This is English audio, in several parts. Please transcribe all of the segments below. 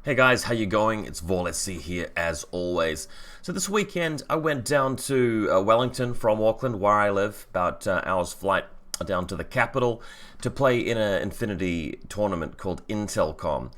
Hey guys, how you going? It's Vorlesi here as always. So this weekend I went down to Wellington from Auckland, where I live, about hour's flight down to the capital to play in an infiNity tournament called Intelcom.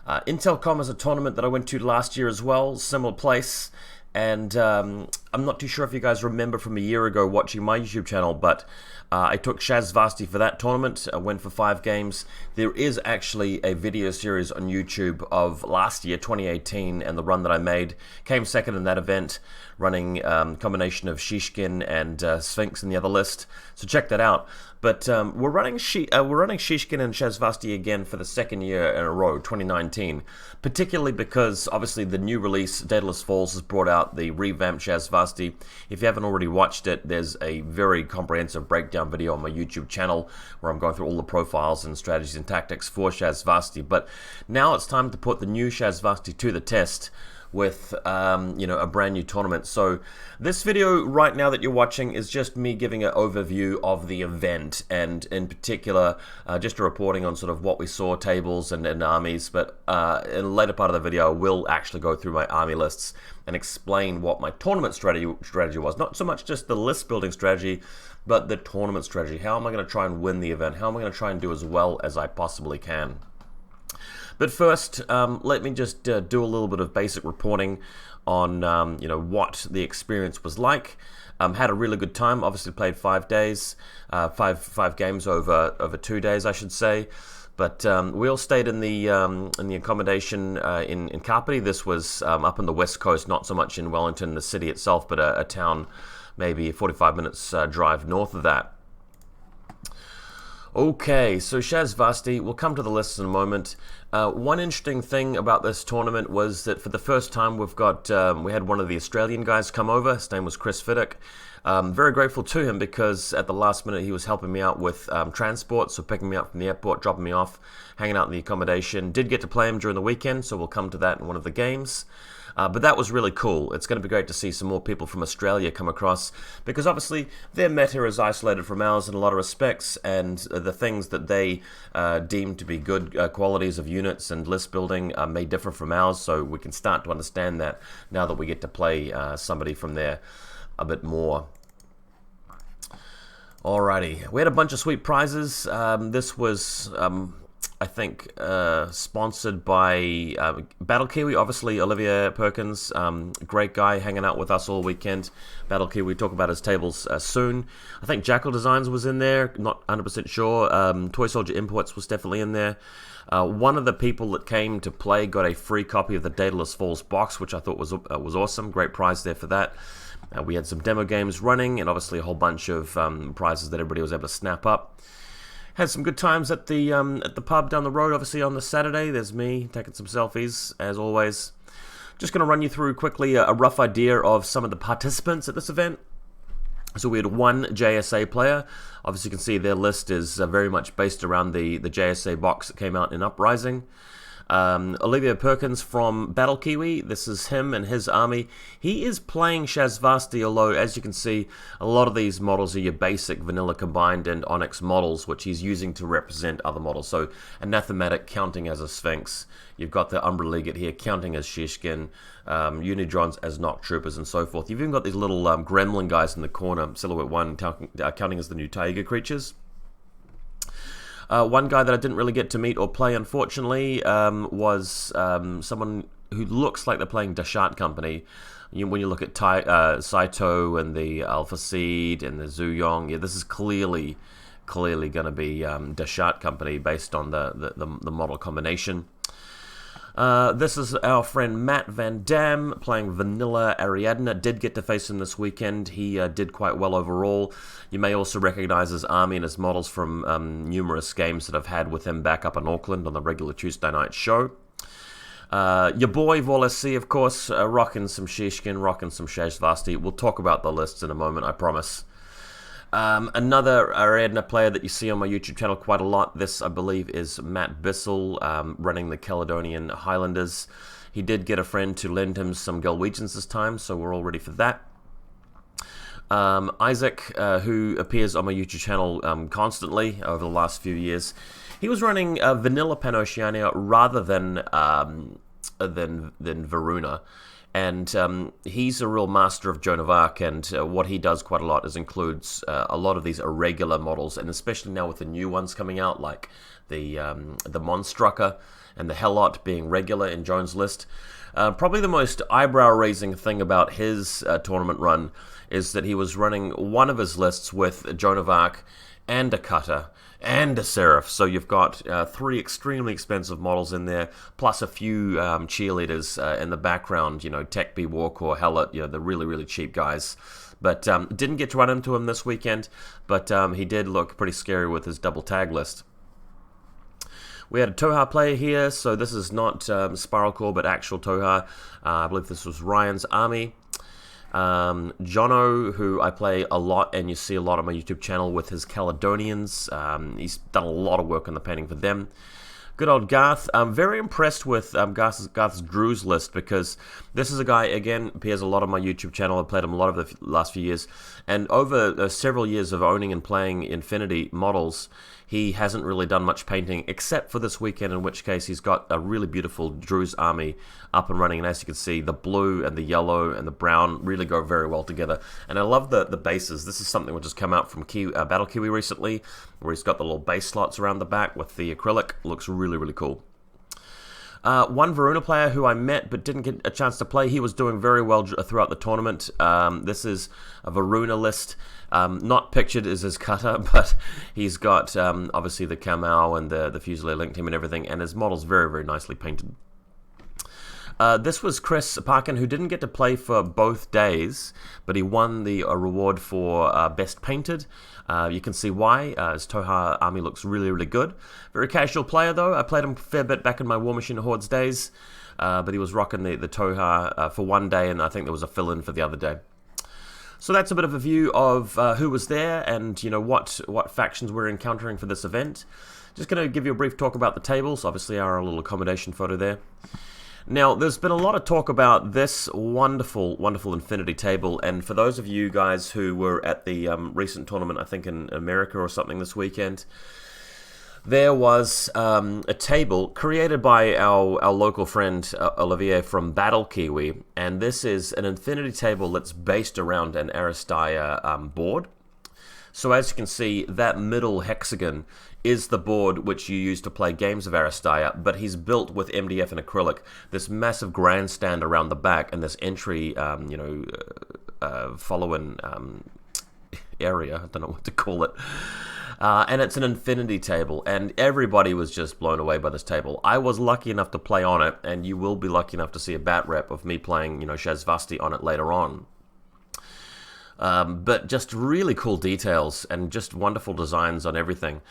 Intelcom is a tournament that I went to last year as well, similar place. And I'm not too sure if you guys remember from a year ago watching my YouTube channel, but I took Shasvastii for that tournament. I went for 5 games. There is actually a video series on YouTube of last year, 2018, and the run that I made. Came second in that event, running combination of Shishkin and Sphinx in the other list. So check that out. But we're running Shishkin and Shasvastii again for the second year in a row, 2019. Particularly because obviously the new release, Daedalus Falls, has brought out the revamped Shasvastii. If you haven't already watched it, there's a very comprehensive breakdown video on my YouTube channel where I'm going through all the profiles and strategies and tactics for Shasvastii. But now it's time to put the new Shasvastii to the test with a brand new tournament. So this video right now that you're watching is just me giving an overview of the event, and in particular just a reporting on sort of what we saw, tables and armies. But in the later part of the video I will actually go through my army lists and explain what my tournament strategy was. Not so much just the list building strategy, but the tournament strategy. How am I going to try and win the event? How am I going to try and do as well as I possibly can? But first, let me just do a little bit of basic reporting on what the experience was like. Had a really good time. Obviously played 5 days, five games over 2 days, I should say. But we all stayed in the accommodation in Kapiti. This was up on the west coast, not so much in Wellington, the city itself, but a town maybe 45 minutes drive north of that. Okay, so Shasvastii, we'll come to the lists in a moment. One interesting thing about this tournament was that for the first time we had one of the Australian guys come over. His name was Chris Fiddick. Very grateful to him because at the last minute he was helping me out with transport, so picking me up from the airport, dropping me off, hanging out in the accommodation. Did get to play him during the weekend, so we'll come to that in one of the games. But that was really cool. It's going to be great to see some more people from Australia come across, because obviously their meta is isolated from ours in a lot of respects, and the things that they deem to be good qualities of units and list building may differ from ours, so we can start to understand that now that we get to play somebody from there a bit more. Alrighty, we had a bunch of sweet prizes. This was I think sponsored by Battle Kiwi, obviously Olivia Perkins, great guy, hanging out with us all weekend. Battle Kiwi, talk about his tables soon. I think Jackal Designs was in there, not 100% sure. Toy Soldier Imports was definitely in there. One of the people that came to play got a free copy of the Daedalus Falls box, which I thought was awesome. Great prize there for that. We had some demo games running, and obviously a whole bunch of prizes that everybody was able to snap up. Had some good times at the pub down the road, obviously on the Saturday. There's me taking some selfies, as always. Just going to run you through quickly a rough idea of some of the participants at this event. So we had one JSA player. Obviously you can see their list is very much based around the JSA box that came out in Uprising. Olivia Perkins from Battle Kiwi, this is him and his army. He is playing Shasvastii, although as you can see, a lot of these models are your basic vanilla combined and onyx models, which he's using to represent other models. So Anathematic counting as a Sphinx, you've got the Umbra Legate here counting as Shishkin, Unidrons as Nock Troopers, and so forth. You've even got these little gremlin guys in the corner, Silhouette 1 counting as the new Tiger creatures. One guy that I didn't really get to meet or play, unfortunately, was someone who looks like they're playing Dashat Company. When you look at Saito and the Alpha Seed and the Zuyong, yeah, this is clearly going to be Dashat Company based on the model combination. This is our friend Matt Van Dam playing Vanilla Ariadna. Did get to face him this weekend. He did quite well overall. You may also recognize his army and his models from numerous games that I've had with him back up in Auckland on the regular Tuesday night show. Your boy Vorlesi, of course, rocking some Shishkin, rocking some Shasvastii. We'll talk about the lists in a moment, I promise. Another Ariadna player that you see on my YouTube channel quite a lot, this I believe is Matt Bissell, running the Caledonian Highlanders. He did get a friend to lend him some Galwegians this time, so we're all ready for that. Isaac, who appears on my YouTube channel constantly over the last few years, he was running Vanilla Pan-Oceania rather than than Varuna. And he's a real master of Joan of Arc, and what he does quite a lot includes a lot of these irregular models, and especially now with the new ones coming out, like the Monstrucker and the Helot being regular in Joan's list. Probably the most eyebrow-raising thing about his tournament run is that he was running one of his lists with Joan of Arc and a Cutter and a Seraph. So you've got 3 extremely expensive models in there, plus a few cheerleaders in the background, Techbee, Warcore, Helot, the really, really cheap guys. But didn't get to run into him this weekend, but he did look pretty scary with his double tag list. We had a Toha player here, so this is not Spiral Core, but actual Toha. I believe this was Ryan's army. Jono, who I play a lot, and you see a lot on my YouTube channel with his Caledonians. He's done a lot of work on the painting for them. Good old Garth. I'm very impressed with Garth's Drew's list, because this is a guy, again, appears a lot on my YouTube channel. I've played him a lot of the last few years, and over several years of owning and playing infiNity models, he hasn't really done much painting, except for this weekend, in which case he's got a really beautiful Drew's army up and running. And as you can see, the blue and the yellow and the brown really go very well together. And I love the bases. This is something which has come out from Battle Kiwi recently, where he's got the little base slots around the back with the acrylic. Looks really, really cool. One Varuna player who I met but didn't get a chance to play. He was doing very well throughout the tournament. This is a Varuna list. Not pictured as his Cutter, but he's got obviously the Kamau and the Fusilier Link Team and everything, and his model's very, very nicely painted. This was Chris Parkin, who didn't get to play for both days, but he won the reward for Best Painted. You can see why. His Toha army looks really, really good. Very casual player, though. I played him a fair bit back in my War Machine Hordes days, but he was rocking the Toha for one day, and I think there was a fill-in for the other day. So that's a bit of a view of who was there and what factions we're encountering for this event. Just going to give you a brief talk about the tables. Obviously, our little accommodation photo there. Now, there's been a lot of talk about this wonderful, wonderful infiNity table, and for those of you guys who were at the recent tournament, I think in America or something this weekend, there was a table created by our local friend Olivier from Battle Kiwi, and this is an infiNity table that's based around an Aristia board. So as you can see, that middle hexagon is the board which you use to play games of Aristia, but he's built with MDF and acrylic, this massive grandstand around the back, and this entry, follow-in area, I don't know what to call it. And it's an infiNity table, and everybody was just blown away by this table. I was lucky enough to play on it, and you will be lucky enough to see a bat rep of me playing, Shasvastii on it later on. But just really cool details and just wonderful designs on everything.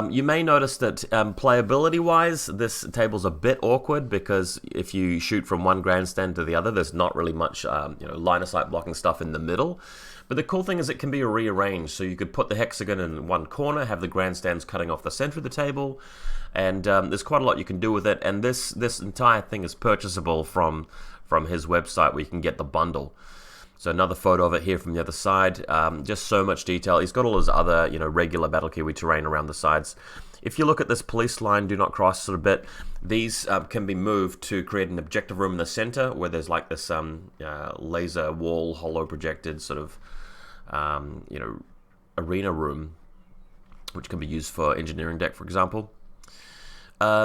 You may notice that playability-wise, this table's a bit awkward, because if you shoot from one grandstand to the other, there's not really much line-of-sight blocking stuff in the middle. But the cool thing is it can be rearranged, so you could put the hexagon in one corner, have the grandstands cutting off the center of the table, and there's quite a lot you can do with it. And this entire thing is purchasable from his website, where you can get the bundle. So another photo of it here from the other side. Just so much detail. He's got all his other, regular Battle Kiwi terrain around the sides. If you look at this police line, do not cross sort of bit, these can be moved to create an objective room in the center, where there's like this laser wall, hollow projected sort of, arena room, which can be used for engineering deck, for example.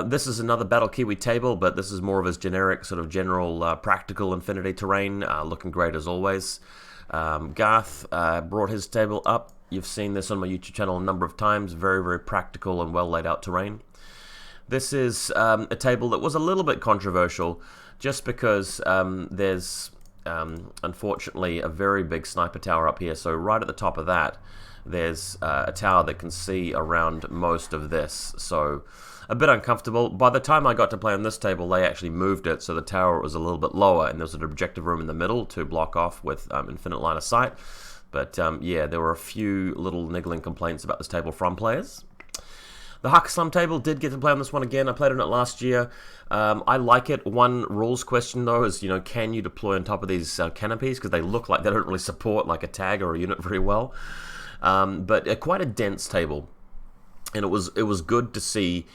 This is another Battle Kiwi table, but this is more of his generic, sort of general practical infiNity terrain, looking great as always. Garth brought his table up. You've seen this on my YouTube channel a number of times. Very, very practical and well laid out terrain. This is a table that was a little bit controversial, just because there's unfortunately a very big sniper tower up here. So right at the top of that, there's a tower that can see around most of this. So a bit uncomfortable. By the time I got to play on this table, they actually moved it, so the tower was a little bit lower, and there was an objective room in the middle to block off with infinite line of sight. But yeah, there were a few little niggling complaints about this table from players. The Hakaslam table did get to play on this one again. I played on it last year. I like it. One rules question, though, is, can you deploy on top of these canopies? Because they look like they don't really support like a tag or a unit very well. But quite a dense table. And it was good to see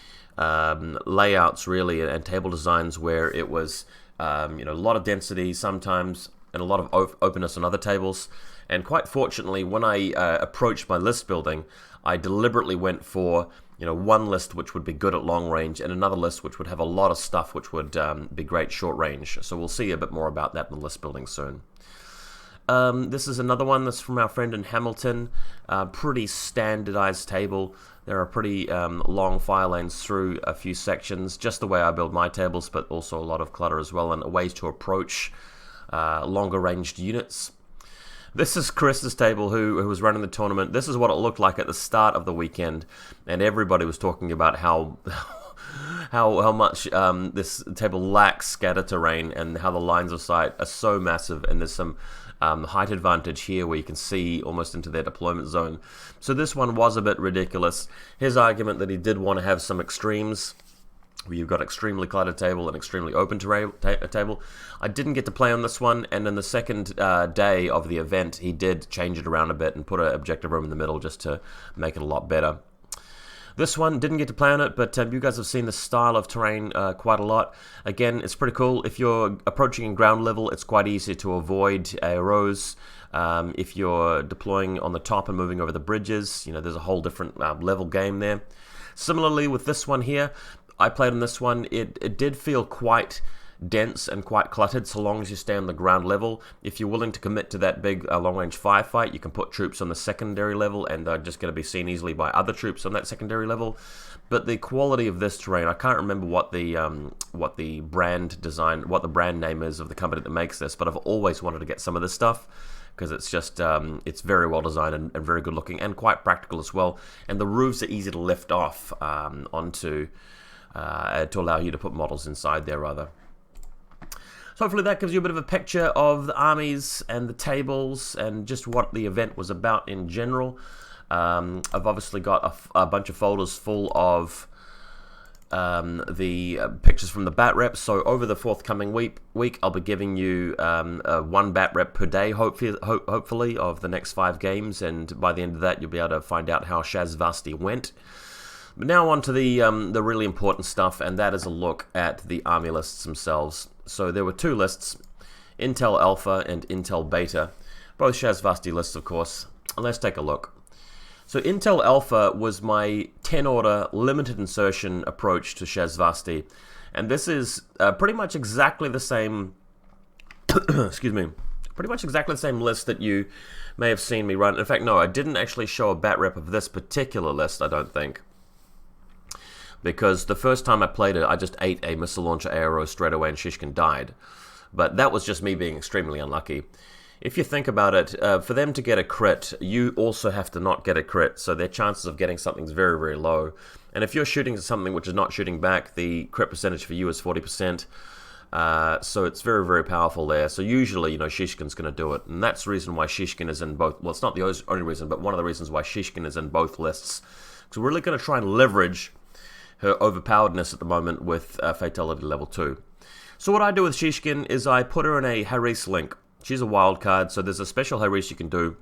layouts really and table designs where it was a lot of density sometimes and a lot of openness on other tables. And quite fortunately, when I approached my list building, I deliberately went for one list which would be good at long range and another list which would have a lot of stuff which would be great short range. So we'll see a bit more about that in the list building soon. This is another one that's from our friend in Hamilton. Pretty standardized table. There are pretty long file lanes through a few sections, just the way I build my tables, but also a lot of clutter as well, and ways to approach longer ranged units. This is Chris's table who was running the tournament. This is what it looked like at the start of the weekend, and everybody was talking about how much this table lacks scatter terrain and how the lines of sight are so massive, and there's some height advantage here where you can see almost into their deployment zone. So this one was a bit ridiculous. His argument that he did want to have some extremes, where you've got extremely cluttered table and extremely open table. I didn't get to play on this one, and in the second day of the event, he did change it around a bit and put an objective room in the middle just to make it a lot better. This one, didn't get to play on it, but you guys have seen this style of terrain quite a lot. Again, it's pretty cool. If you're approaching in ground level, it's quite easy to avoid arrows. If you're deploying on the top and moving over the bridges, there's a whole different level game there. Similarly with this one here, I played on this one. It did feel quite dense and quite cluttered so long as you stay on the ground level. If you're willing to commit to that big long-range firefight, you can put troops on the secondary level and they're just going to be seen easily by other troops on that secondary level. But the quality of this terrain, I can't remember what the brand name is of the company that makes this, but I've always wanted to get some of this stuff because it's just it's very well designed and very good looking and quite practical as well. And the roofs are easy to lift off onto to allow you to put models inside there rather. So hopefully that gives you a bit of a picture of the armies and the tables and just what the event was about in general. I've obviously got a bunch of folders full of the pictures from the bat reps. So over the forthcoming week I'll be giving you one bat rep per day, hopefully, of the next 5 games. And by the end of that, you'll be able to find out how Shasvastii went. But now on to the really important stuff, and that is a look at the army lists themselves. So there were 2 lists, Intel Alpha and Intel Beta, both Shasvastii lists, of course. And let's take a look. So Intel Alpha was my 10-order limited insertion approach to Shasvastii, and this is pretty much exactly the same. Excuse me. Pretty much exactly the same list that you may have seen me run. In fact, no, I didn't actually show a bat rep of this particular list, I don't think. Because the first time I played it, I just ate a missile launcher arrow straight away and Shishkin died. But that was just me being extremely unlucky. If you think about it, for them to get a crit, you also have to not get a crit, so their chances of getting something is very, very low. And if you're shooting something which is not shooting back, the crit percentage for you is 40%. So it's very, very powerful there. So usually, Shishkin's going to do it. And that's the reason why Shishkin is in both. Well, it's not the only reason, but one of the reasons why Shishkin is in both lists. So we're really going to try and leverage her overpoweredness at the moment with Fatality level 2. So what I do with Shishkin is I put her in a Haris link. She's a wild card, so there's a special Haris you can do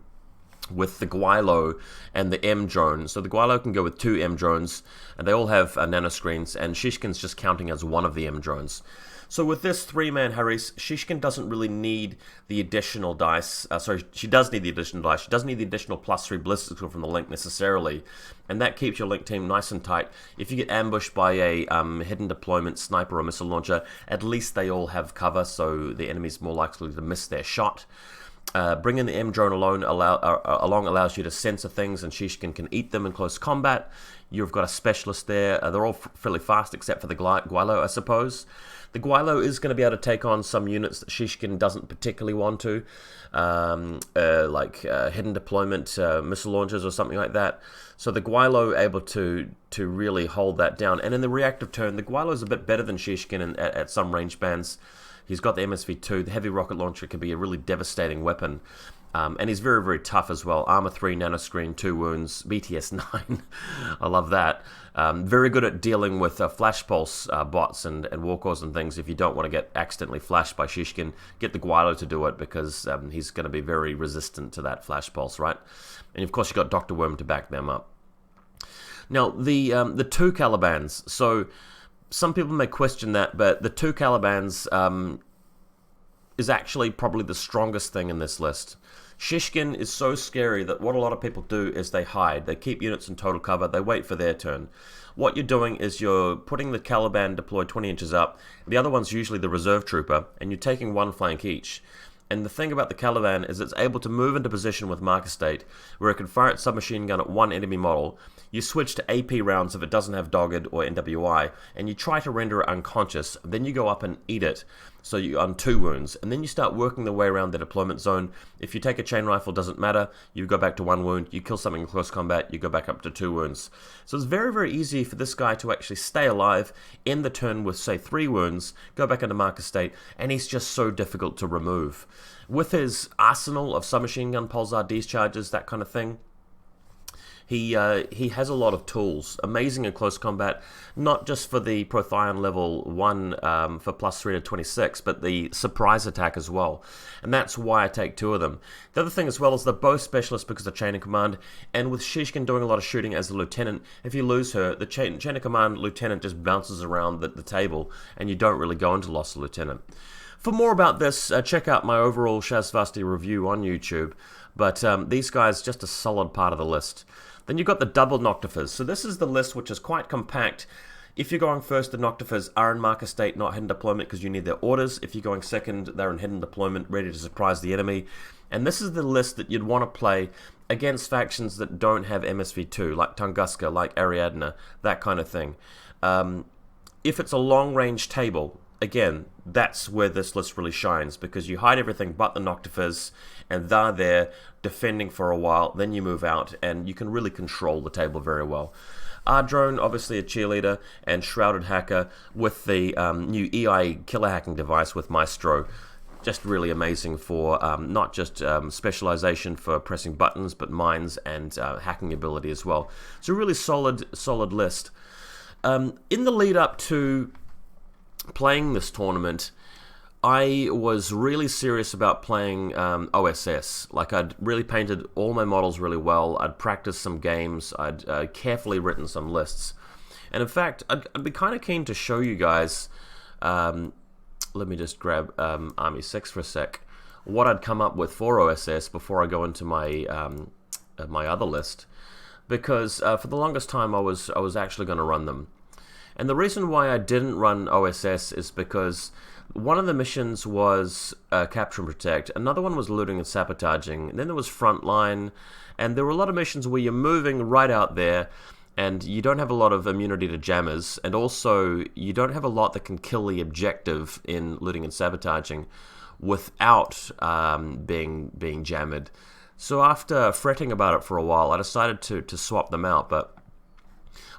with the Gwylo and the M drone. So the Gwylo can go with 2 M drones, and they all have nanoscreens, and Shishkin's just counting as one of the M drones. So with this 3-man Haris, Shishkin doesn't really need the additional dice. She does need the additional dice. She doesn't need the additional +3 ballistics from the link necessarily. And that keeps your link team nice and tight. If you get ambushed by a hidden deployment sniper or missile launcher, at least they all have cover, so the enemy's more likely to miss their shot. Bringing the M drone along allows you to censor things, and Shishkin can eat them in close combat. You've got a specialist there. They're all fairly fast, except for the Gwylo, I suppose. The Gwylo is going to be able to take on some units that Shishkin doesn't particularly want to, like hidden deployment missile launchers or something like that. So the Gwylo able to really hold that down. And in the reactive turn, the Gwylo is a bit better than Shishkin at some range bands. He's got the MSV2. The heavy rocket launcher can be a really devastating weapon. And he's very, very tough as well. Armor 3, nanoscreen, 2 wounds, BTS 9. I love that. Very good at dealing with flash pulse bots and walkers and things. If you don't want to get accidentally flashed by Shishkin, get the Gwylo to do it, because he's going to be very resistant to that flash pulse, right? And of course you've got Dr. Worm to back them up. Now, the two Calibans. So, some people may question that, but the two Calibans is actually probably the strongest thing in this list. Shishkin is so scary that what a lot of people do is they hide. They keep units in total cover. They wait for their turn. What you're doing is you're putting the Caliban deployed 20 inches up. The other one's usually the reserve trooper, and you're taking one flank each. And the thing about the Caliban is it's able to move into position with marker state, where it can fire its submachine gun at one enemy model. You switch to AP rounds if it doesn't have Dogged or NWI, and you try to render it unconscious. Then you go up and eat it, so you're on 2 wounds. And then you start working the way around the deployment zone. If you take a chain rifle, doesn't matter. You go back to 1 wound. You kill something in close combat, you go back up to 2 wounds. So it's very, very easy for this guy to actually stay alive, end the turn with, say, 3 wounds, go back into marker state, and he's just so difficult to remove. With his arsenal of submachine gun, pulsar discharges, that kind of thing, he has a lot of tools, amazing in close combat, not just for the Protheon level 1 for +3 to 26, but the surprise attack as well. And that's why I take 2 of them. The other thing as well is they're both specialists because of chain of command, and with Shishkin doing a lot of shooting as a lieutenant, if you lose her, the chain of command lieutenant just bounces around the table, and you don't really go into loss of lieutenant. For more about this, check out my overall Shasvastii review on YouTube, but these guys, just a solid part of the list. Then you've got the double Noctifers. So this is the list which is quite compact. If you're going first, the Noctifers are in marker state, not hidden deployment, because you need their orders. If you're going second, they're in hidden deployment, ready to surprise the enemy. And this is the list that you'd want to play against factions that don't have MSV2, like Tunguska, like Ariadna, that kind of thing. If it's a long-range table, again, that's where this list really shines, because you hide everything but the Noctifers, and they're there defending for a while, then you move out, and you can really control the table very well. R-Drone, obviously a cheerleader, and Shrouded Hacker with the new EI killer hacking device with Maestro. Just really amazing for not just specialization for pressing buttons, but mines and hacking ability as well. It's a really solid list. In the lead up to playing this tournament, I was really serious about playing OSS. Like, I'd really painted all my models really well. I'd practiced some games. I'd carefully written some lists. And in fact, I'd be kind of keen to show you guys, let me just grab Army 6 for a sec, what I'd come up with for OSS before I go into my my other list. Because for the longest time I was actually going to run them. And the reason why I didn't run OSS is because one of the missions was Capture and Protect, another one was Looting and Sabotaging, and then there was Frontline, and there were a lot of missions where you're moving right out there, and you don't have a lot of immunity to jammers, and also you don't have a lot that can kill the objective in Looting and Sabotaging without being jammered. So after fretting about it for a while, I decided to swap them out, but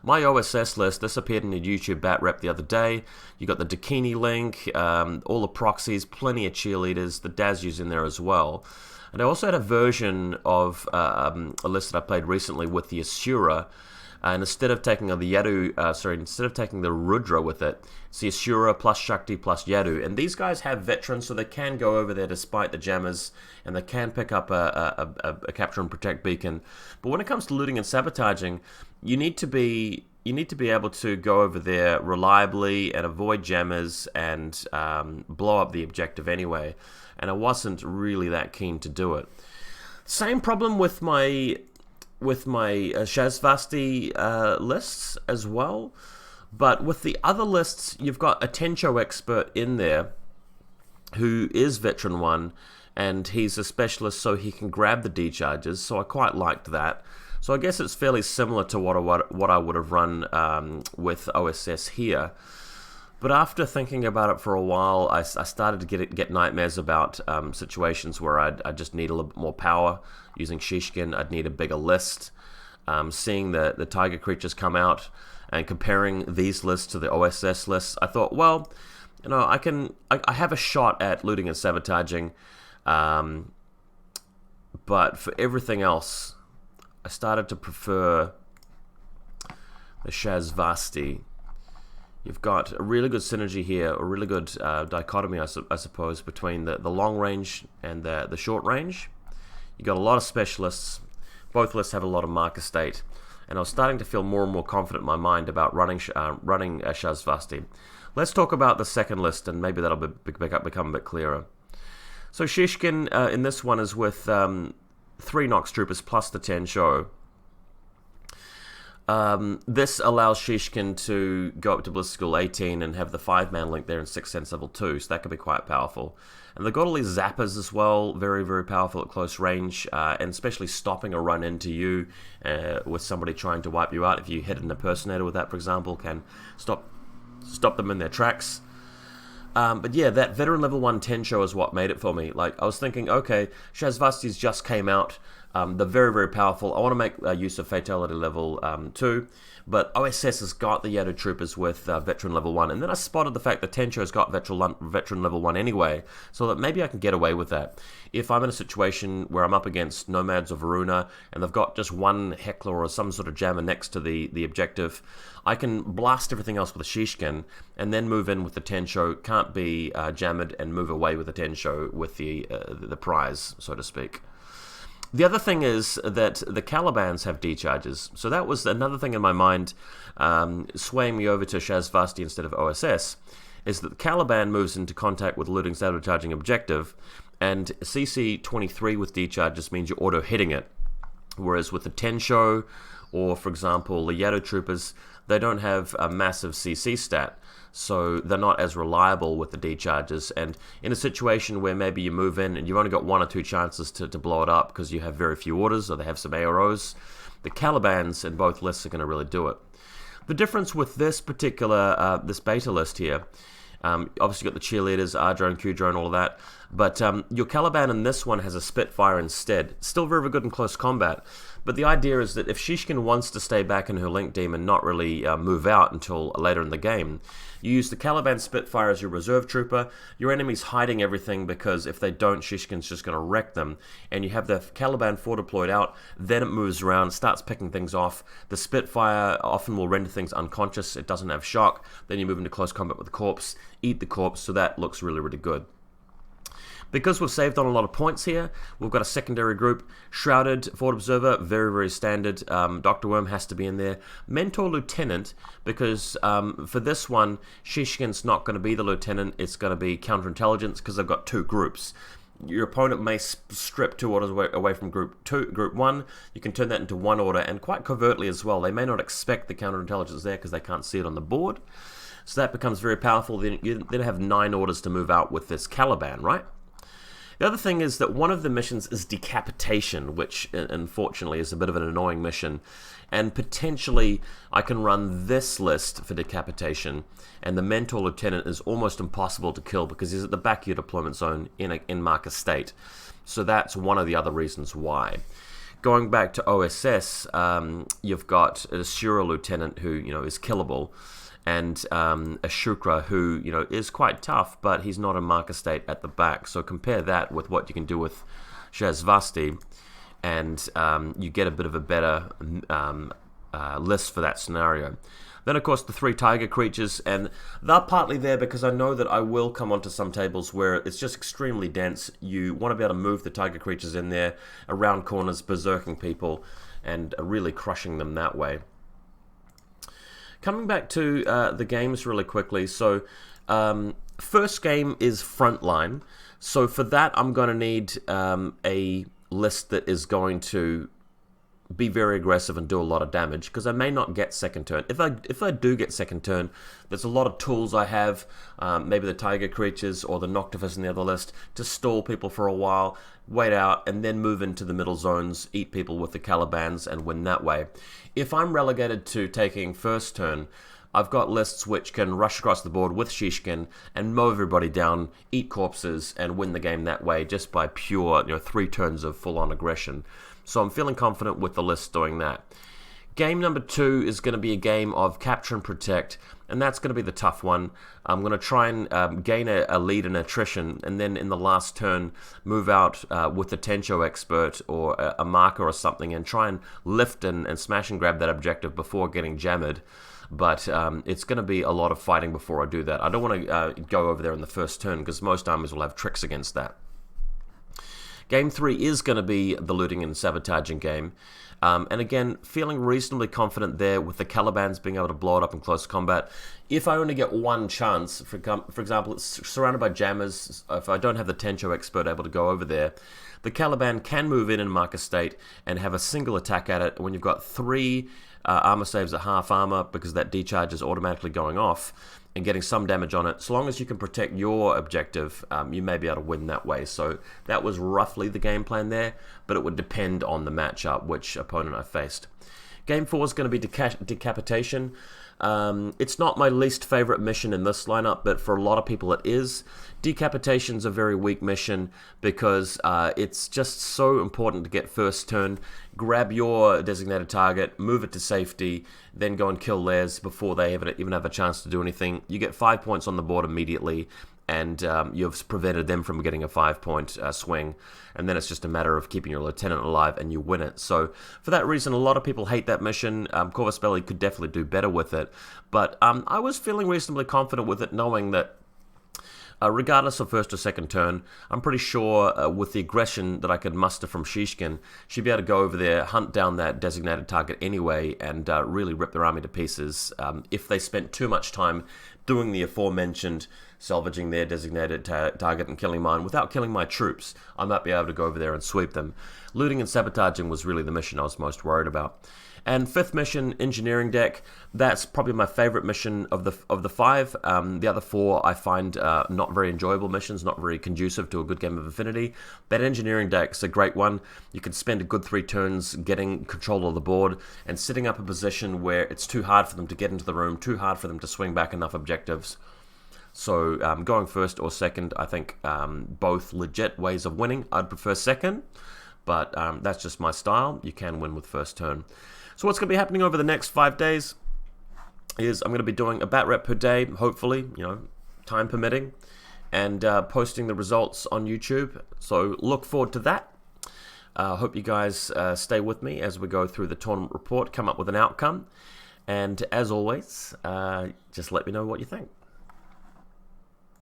my OSS list, this appeared in a YouTube bat rep the other day. You got the Dakini link, all the proxies, plenty of cheerleaders, the Dazu's in there as well. And I also had a version of a list that I played recently with the Asura, and instead of taking the Yadu, instead of taking the Rudra with it, it's the Asura plus Shakti plus Yadu. And these guys have veterans, so they can go over there despite the jammers, and they can pick up a Capture and Protect beacon. But when it comes to Looting and Sabotaging, you need to be able to go over there reliably and avoid jammers and blow up the objective anyway. And I wasn't really that keen to do it. Same problem with my Shasvastii lists as well. But with the other lists, you've got a Tencho expert in there who is Veteran 1, and he's a specialist, so he can grab the D-charges, so I quite liked that. So I guess it's fairly similar to what I would have run with OSS here. But after thinking about it for a while, I started to get nightmares about situations where I'd just need a little bit more power. Using Shishkin, I'd need a bigger list. Seeing the tiger creatures come out and comparing these lists to the OSS lists, I thought, well, you know, I have a shot at Looting and Sabotaging, but for everything else, I started to prefer the Shasvastii. You've got a really good synergy here, a really good dichotomy, I suppose, between the long range and the short range. You've got a lot of specialists. Both lists have a lot of marker state. and I was starting to feel more and more confident in my mind about running Shasvastii. Let's talk about the second list, and maybe that'll become a bit clearer. So Shishkin in this one is with 3 Nox Troopers plus the 10 show. This allows Shishkin to go up to Blitzschool 18 and have the 5-man link there in 6th Sense level 2, so that could be quite powerful. And they've got all these zappers as well, very, very powerful at close range, and especially stopping a run into you with somebody trying to wipe you out. If you hit an impersonator with that, for example, can stop them in their tracks. But yeah, that veteran level 1 10 show is what made it for me. Like, I was thinking, okay, Shasvastii's just came out. They're very, very powerful. I want to make use of Fatality level 2, but OSS has got the Yato Troopers with veteran level 1, and then I spotted the fact that Tencho's got veteran level 1 anyway, so that maybe I can get away with that. If I'm in a situation where I'm up against Nomads or Varuna, and they've got just one Heckler or some sort of jammer next to the objective, I can blast everything else with a Shishkin, and then move in with the Tencho, can't be jammered, and move away with the Tencho with the prize, so to speak. The other thing is that the Calibans have decharges, so that was another thing in my mind, swaying me over to Shasvastii instead of OSS, is that the Caliban moves into contact with looting sabotaging objective, and CC23 with decharges means you're auto-hitting it, whereas with the Tencho, or for example the Yato Troopers, they don't have a massive CC stat, so they're not as reliable with the decharges. And in a situation where maybe you move in and you've only got 1 or 2 chances to blow it up because you have very few orders or they have some AROs, the Calibans in both lists are going to really do it. The difference with this particular, this beta list here, obviously you've got the cheerleaders, R-Drone, Q-Drone, all of that, but your Caliban in this one has a Spitfire instead. Still very, very good in close combat, but the idea is that if Shishkin wants to stay back in her Link Demon and not really move out until later in the game, you use the Caliban Spitfire as your reserve trooper. Your enemy's hiding everything because if they don't, Shishkin's just going to wreck them. And you have the Caliban 4 deployed out, then it moves around, starts picking things off. The Spitfire often will render things unconscious, it doesn't have shock. Then you move into close combat with the corpse, eat the corpse, so that looks really, really good. Because we've saved on a lot of points here, we've got a secondary group. Shrouded, Forward Observer, very, very standard. Dr. Worm has to be in there. Mentor Lieutenant, because for this one, Shishkin's not going to be the Lieutenant, it's going to be Counterintelligence, because they've got 2 groups. Your opponent may strip 2 orders away from Group 1. You can turn that into 1 order, and quite covertly as well. They may not expect the Counterintelligence there because they can't see it on the board. So that becomes very powerful. Then you have 9 orders to move out with this Caliban, right? The other thing is that one of the missions is Decapitation, which unfortunately is a bit of an annoying mission, and potentially I can run this list for Decapitation, and the Mentor Lieutenant is almost impossible to kill because he's at the back of your deployment zone in Marcus State. So that's one of the other reasons why. Going back to OSS, you've got a Shura Lieutenant who is killable, and a Shukra who is quite tough, but he's not in Marcus State at the back. So compare that with what you can do with Shasvastii, and you get a bit of a better list for that scenario. Then of course the 3 Tiger creatures, and they're partly there because I know that I will come onto some tables where it's just extremely dense. You want to be able to move the Tiger creatures in there around corners, berserking people, and really crushing them that way. Coming back to the games really quickly, so first game is Frontline. So for that, I'm going to need a list that is going to be very aggressive and do a lot of damage, because I may not get second turn. If I do get second turn, there's a lot of tools I have, maybe the Tiger creatures or the Noctivus in the other list, to stall people for a while, wait out, and then move into the middle zones, eat people with the Calibans, and win that way. If I'm relegated to taking first turn, I've got lists which can rush across the board with Shishkin and mow everybody down, eat corpses, and win the game that way just by pure 3 turns of full-on aggression. So I'm feeling confident with the list doing that. Game number 2 is going to be a game of capture and protect, and that's going to be the tough one. I'm going to try and gain a lead in attrition, and then in the last turn move out with the Tencho expert or a marker or something, and try and lift and smash and grab that objective before getting jammered. But it's going to be a lot of fighting before I do that. I don't want to go over there in the first turn, because most armies will have tricks against that. Game 3 is going to be the looting and sabotaging game. And again, feeling reasonably confident there with the Calibans being able to blow it up in close combat. If I only get one chance, for example, it's surrounded by jammers, if I don't have the Tencho expert able to go over there, the Caliban can move in and mark a state and have a single attack at it when you've got 3 armor saves at half armor, because that decharge is automatically going off, and getting some damage on it. So long as you can protect your objective, you may be able to win that way. So that was roughly the game plan there, but it would depend on the matchup, which opponent I faced. Game 4 is going to be Decapitation. It's not my least favorite mission in this lineup, but for a lot of people it is. Decapitation's a very weak mission because it's just so important to get first turn, grab your designated target, move it to safety, then go and kill theirs before they even have a chance to do anything. You get 5 points on the board immediately, and you've prevented them from getting a 5-point swing, and then it's just a matter of keeping your lieutenant alive and you win it. So for that reason, a lot of people hate that mission. Corvus Belli could definitely do better with it, but I was feeling reasonably confident with it, knowing that regardless of first or second turn, I'm pretty sure with the aggression that I could muster from Shishkin, she'd be able to go over there, hunt down that designated target anyway, and really rip their army to pieces. If they spent too much time doing the aforementioned salvaging their designated target and killing mine without killing my troops, I might be able to go over there and sweep them. Looting and sabotaging was really the mission I was most worried about. And 5th mission, Engineering Deck, that's probably my favorite mission of the 5. The other 4 I find not very enjoyable missions, not very conducive to a good game of infiNity. That Engineering Deck's a great one. You can spend a good 3 turns getting control of the board and setting up a position where it's too hard for them to get into the room, too hard for them to swing back enough objectives. So going first or second, I think both legit ways of winning. I'd prefer second, but that's just my style. You can win with first turn. So what's going to be happening over the next 5 days is I'm going to be doing a bat rep per day, hopefully, time permitting, and posting the results on YouTube. So look forward to that. Hope you guys stay with me as we go through the tournament report, come up with an outcome. And as always, just let me know what you think.